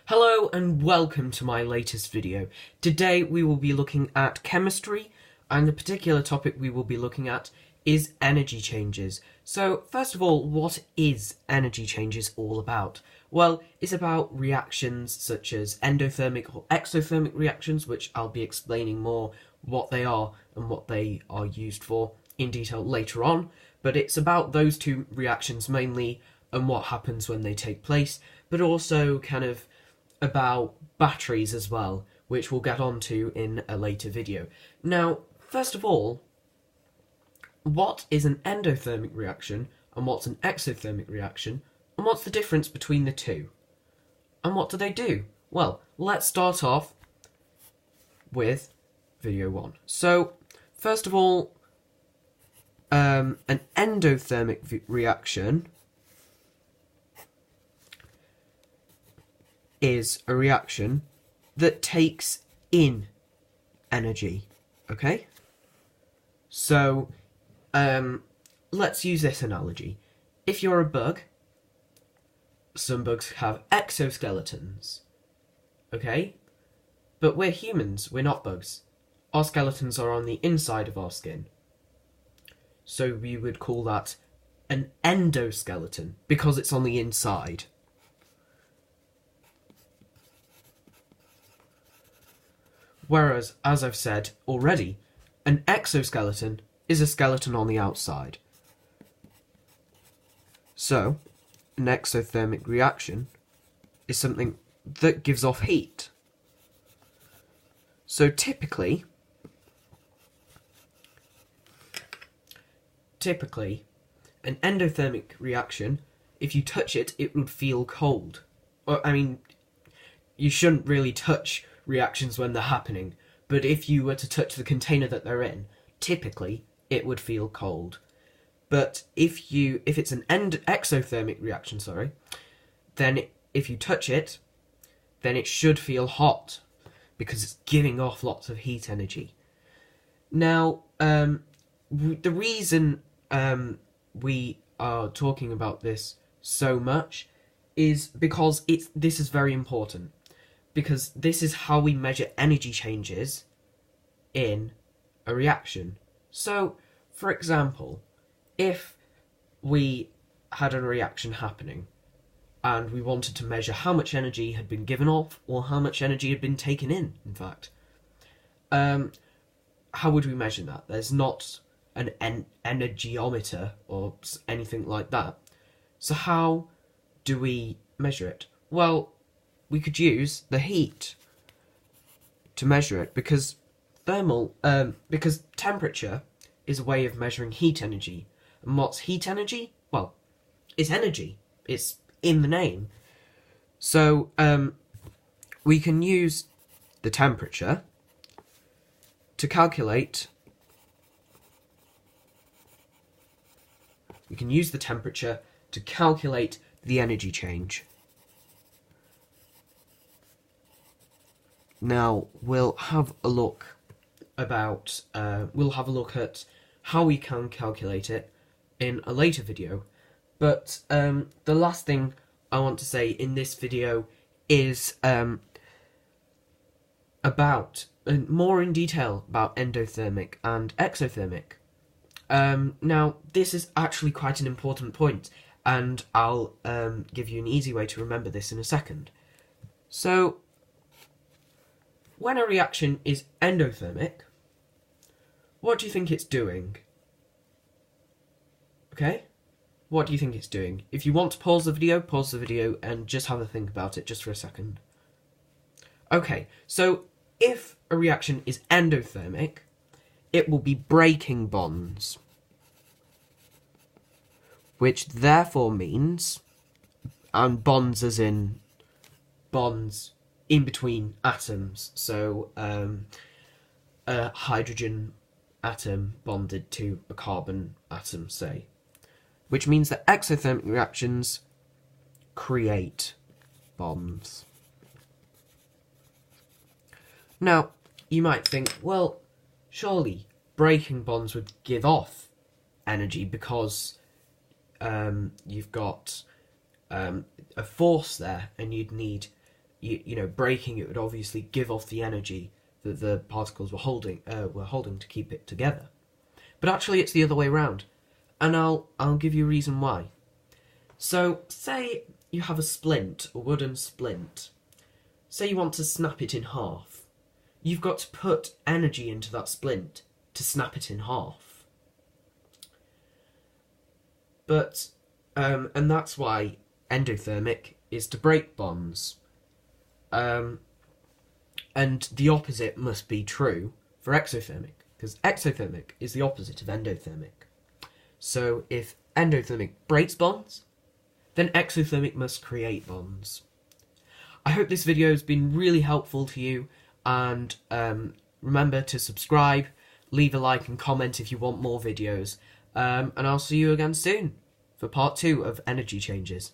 Hello and welcome to my latest video. Today we will be looking at chemistry, and the particular topic we will be looking at is energy changes. So first of all, what is energy changes all about? Well, it's about reactions such as endothermic or exothermic reactions, which I'll be explaining more what they are and what they are used for in detail later on, but it's about those two reactions mainly and what happens when they take place, but also kind of about batteries as well, which we'll get onto in a later video. Now, first of all, what is an endothermic reaction and what's an exothermic reaction, and what's the difference between the two? And what do they do? Well, let's start off with video 1. So, first of all, an endothermic reaction is a reaction that takes in energy, okay? So, let's use this analogy. If you're a bug, some bugs have exoskeletons, okay? But we're humans, we're not bugs. Our skeletons are on the inside of our skin. So we would call that an endoskeleton, because it's on the inside. Whereas, as I've said already, an exoskeleton is a skeleton on the outside. So, an exothermic reaction is something that gives off heat. So typically, an endothermic reaction, if you touch it, it would feel cold. Or, I mean, you shouldn't really touch reactions when they're happening, but if you were to touch the container that they're in, typically it would feel cold. But if it's an exothermic reaction, then if you touch it, then it should feel hot because it's giving off lots of heat energy. Now, the reason we are talking about this so much is because this is very important. Because this is how we measure energy changes in a reaction. So, for example, if we had a reaction happening and we wanted to measure how much energy had been given off or how much energy had been taken in fact, how would we measure that? There's not an energiometer or anything like that. So how do we measure it? Well, we could use the heat to measure it, because because temperature is a way of measuring heat energy. And what's heat energy? Well, it's energy. It's in the name. So we can use the temperature to calculate. We can use the temperature to calculate the energy change. Now we'll have a look at how we can calculate it in a later video. But the last thing I want to say in this video is about more in detail about endothermic and exothermic. Now this is actually quite an important point, and I'll give you an easy way to remember this in a second. So, when a reaction is endothermic, what do you think it's doing? Okay? What do you think it's doing? If you want to pause the video and just have a think about it just for a second. Okay, so if a reaction is endothermic, it will be breaking bonds, which therefore means, and bonds as in bonds in between atoms, so a hydrogen atom bonded to a carbon atom, say, which means that exothermic reactions create bonds. Now, you might think, well, surely breaking bonds would give off energy because you've got a force there, and you'd need breaking it would obviously give off the energy that the particles were holding to keep it together. But actually it's the other way around, and I'll give you a reason why. So say you have a splint, a wooden splint. Say you want to snap it in half. You've got to put energy into that splint to snap it in half. But and that's why endothermic is to break bonds. And the opposite must be true for exothermic, because exothermic is the opposite of endothermic. So if endothermic breaks bonds, then exothermic must create bonds. I hope this video has been really helpful to you, and remember to subscribe, leave a like and comment if you want more videos, and I'll see you again soon for part 2 of energy changes.